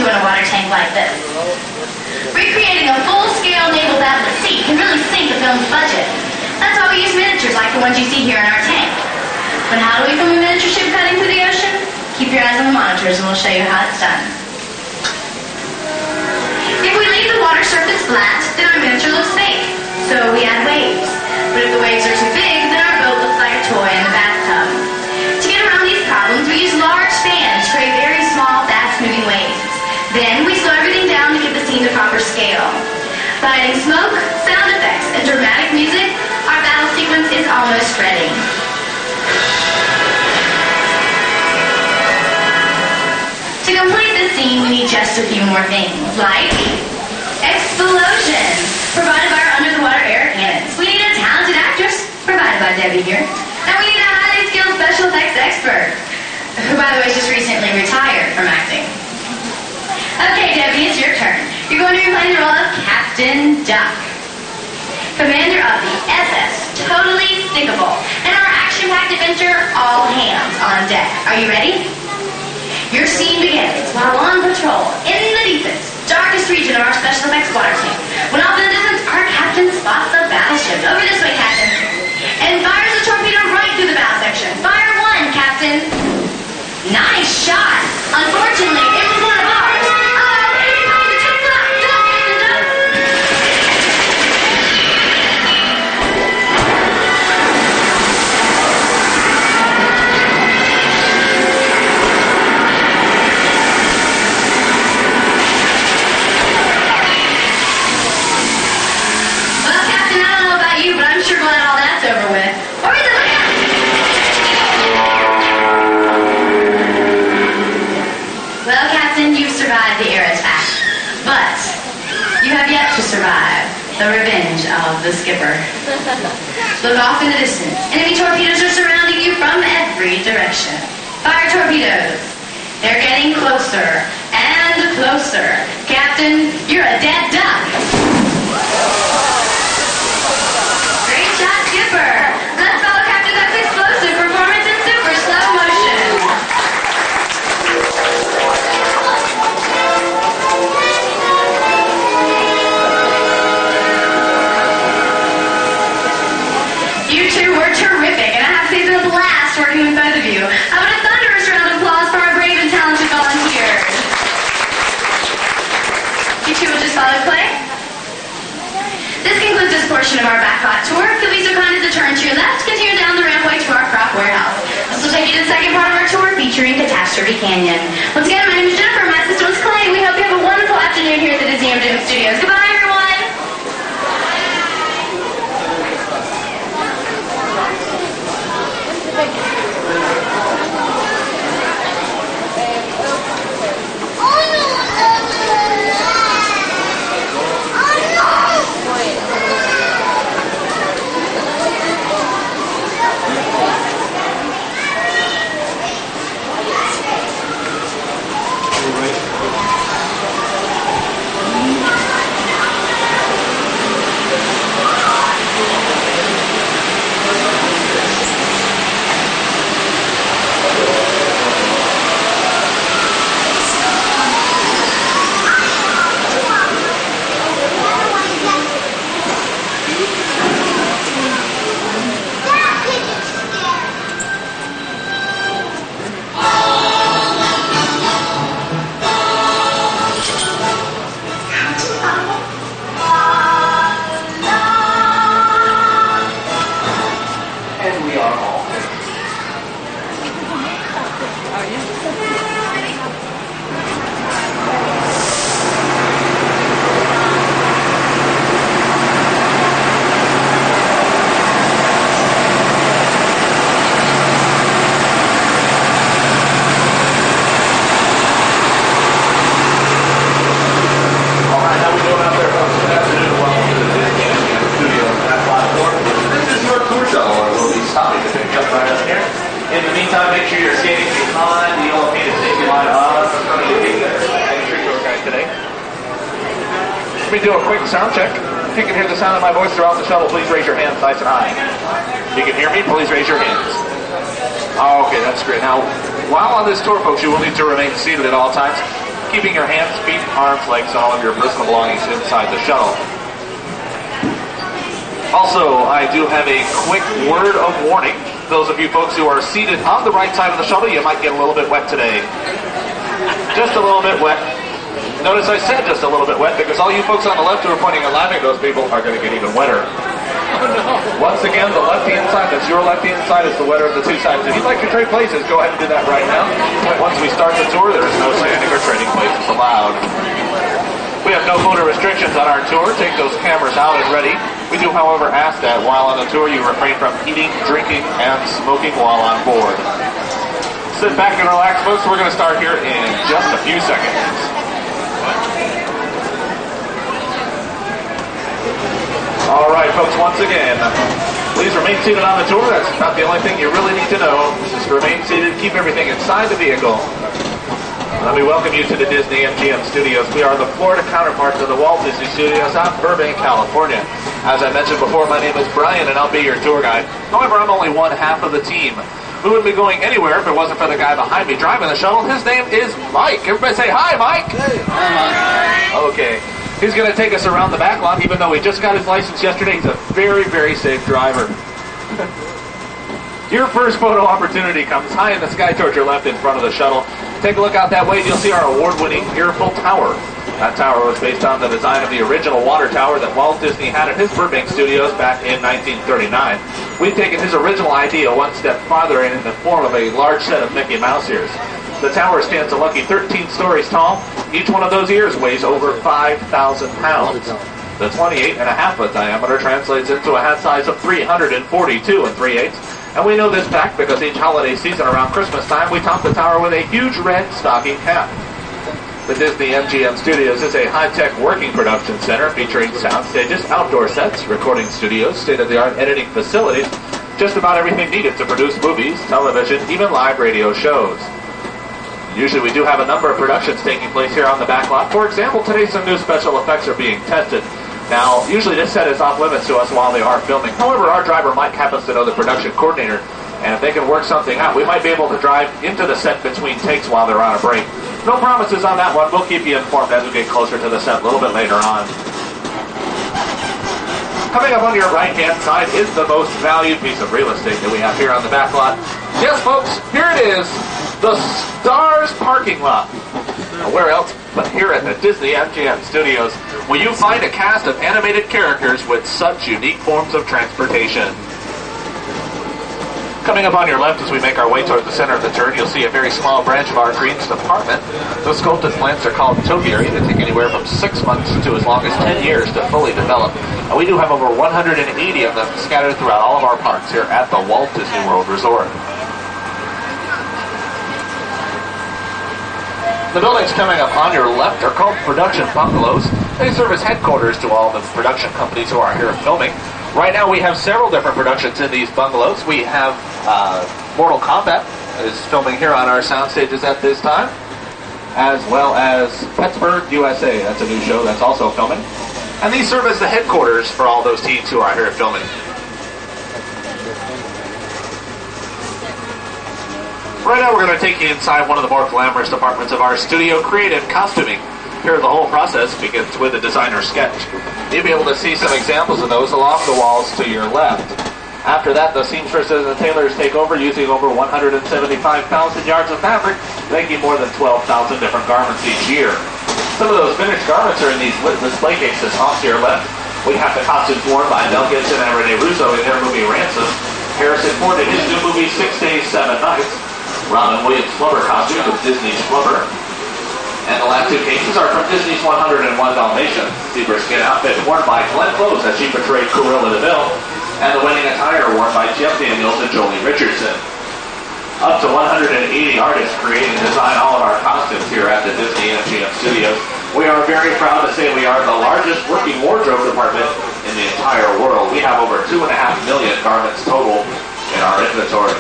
do in a water tank like this. Recreating a full-scale naval battle at sea can really sink a film's budget. That's why we use miniatures like the ones you see here in our tank. But how do we film a miniature ship cutting through the ocean? Keep your eyes on the monitors and we'll show you how it's done. If we leave the water surface flat, then our miniature looks fake. So we add waves. But if the waves are too big, then our boat looks like a toy in the bathtub. To get around these problems, we use large fans to create very small, fast-moving waves. Then we slow everything down to give the scene the proper scale. By adding smoke, sound effects, and dramatic music, our battle sequence is almost ready. To complete this scene, we need just a few more things, like explosions, provided by our under-the-water air cannons. We need a talented actress, provided by Debbie here. And we need a highly skilled special effects expert, who, by the way, just recently retired from acting. Okay, Debbie, it's your turn. You're going to be playing the role of Captain Duck, commander of the SS Totally Stickable, and our action-packed adventure, All Hands on Deck. Are you ready? Your scene begins while on patrol in the deepest, darkest region of our special effects water tank. When off in the distance, our captain spots a battleship. Over this way, Captain. And fires a torpedo right through the bow section. Fire one, Captain. Nice shot. Unfortunately, it was one of ours. The revenge of the skipper. Look off in the distance. Enemy torpedoes are surrounding you from every direction. Fire torpedoes. They're getting closer and closer. Captain, you're a dead duck. Great shot, skipper. Let's follow Captain Duck's explosive performance in super slow motion. You two were terrific, and I have to say it's been a blast working with both of you. How about a thunderous round of applause for our brave and talented volunteers? You two will just follow play. This concludes this portion of our Backlot tour. If you'll be so kind as to turn to your left, continue down the rampway to our prop warehouse. This will take you to the second part of our tour featuring Catastrophe Canyon. Once again, my name is Jennifer, my assistant is Clay. We hope you have a wonderful afternoon here at the Dinsey MGM Studios. Goodbye, everyone! me do a quick sound check. If you can hear the sound of my voice throughout the shuttle, please raise your hands nice and high. If you can hear me, please raise your hands. Okay, that's great. Now, while on this tour, folks, you will need to remain seated at all times. keeping your hands, feet, arms, legs, and all of your personal belongings inside the shuttle. Also, I do have a quick word of warning. Those of you folks who are seated on the right side of the shuttle, you might get a little bit wet today. Just a little bit wet. Notice I said just a little bit wet because all you folks on the left who are pointing and laughing, those people are going to get even wetter. Once again, the left-hand side, that's your left-hand side, is the wetter of the two sides. If you'd like to trade places, go ahead and do that right now. Once we start the tour, there is no standing or trading places allowed. We have no photo restrictions on our tour. Take those cameras out and ready. We do, however, ask that while on the tour you refrain from eating, drinking, and smoking while on board. Sit back and relax, folks. We're going to start here in just a few seconds. All right, folks, once again, please remain seated on the tour. That's not the only thing you really need to know. Just remain seated, keep everything inside the vehicle. Let me welcome you to the Disney MGM Studios. We are the Florida counterpart to the Walt Disney Studios out in Burbank, California. As I mentioned before, my name is Brian, and I'll be your tour guide. However, I'm only one half of the team. We wouldn't be going anywhere if it wasn't for the guy behind me driving the shuttle. His name is Mike. Everybody say hi, Mike. Hey. Hi, Mike. Okay. He's going to take us around the Backlot, even though he just got his license yesterday. He's a very, very safe driver. Your first photo opportunity comes high in the sky towards your left in front of the shuttle. Take a look out that way and you'll see our award-winning Beautiful Tower. That tower was based on the design of the original water tower that Walt Disney had at his Burbank studios back in 1939. We've taken his original idea one step farther in the form of a large set of Mickey Mouse ears. The tower stands a lucky 13 stories tall. Each one of those ears weighs over 5,000 pounds. The 28.5-foot diameter translates into a hat size of 342 3/8. And we know this fact because each holiday season around Christmas time, we top the tower with a huge red stocking cap. The Disney MGM Studios is a high-tech working production center featuring sound stages, outdoor sets, recording studios, state-of-the-art editing facilities, just about everything needed to produce movies, television, even live radio shows. Usually we do have a number of productions taking place here on the Backlot. For example, today some new special effects are being tested. Now, usually this set is off limits to us while they are filming. However, our driver Mike happens to know the production coordinator, and if they can work something out, we might be able to drive into the set between takes while they're on a break. No promises on that one. We'll keep you informed as we get closer to the set a little bit later on. Coming up on your right-hand side is the most valued piece of real estate that we have here on the Backlot. Yes, folks, here it is, the Stars parking lot. Now, where else but here at the Disney MGM Studios will you find a cast of animated characters with such unique forms of transportation. Coming up on your left as we make our way toward the center of the turn, you'll see a very small branch of our greens department. Those sculpted plants are called topiary. They take anywhere from 6 months to as long as 10 years to fully develop. And we do have over 180 of them scattered throughout all of our parks here at the Walt Disney World Resort. The buildings coming up on your left are called production bungalows. They serve as headquarters to all the production companies who are here filming. Right now we have several different productions in these bungalows. We have Mortal Kombat is filming here on our sound stages at this time, as well as Pittsburgh, USA. That's a new show that's also filming. And these serve as the headquarters for all those teams who are here filming. Right now we're going to take you inside one of the more glamorous departments of our studio, creative costuming. Here the whole process begins with a designer sketch. You'll be able to see some examples of those along the walls to your left. After that, the seamstresses and tailors take over using over 175,000 yards of fabric, making more than 12,000 different garments each year. Some of those finished garments are in these lit display cases off to your left. We have the costumes worn by Mel Gibson and Rene Russo in their movie Ransom. Harrison Ford in his new movie 6 Days, 7 Nights. Robin Williams' Flubber costume with Disney's Flubber. And the last two cases are from Disney's 101 Dalmatians. Zebra skin outfit worn by Glenn Close as she portrayed Cruella de Vil, and the wedding attire worn by Jeff Daniels and Jolie Richardson. Up to 180 artists create and design all of our costumes here at the Disney MGM Studios. We are very proud to say we are the largest working wardrobe department in the entire world. We have over 2.5 million garments total in our inventory.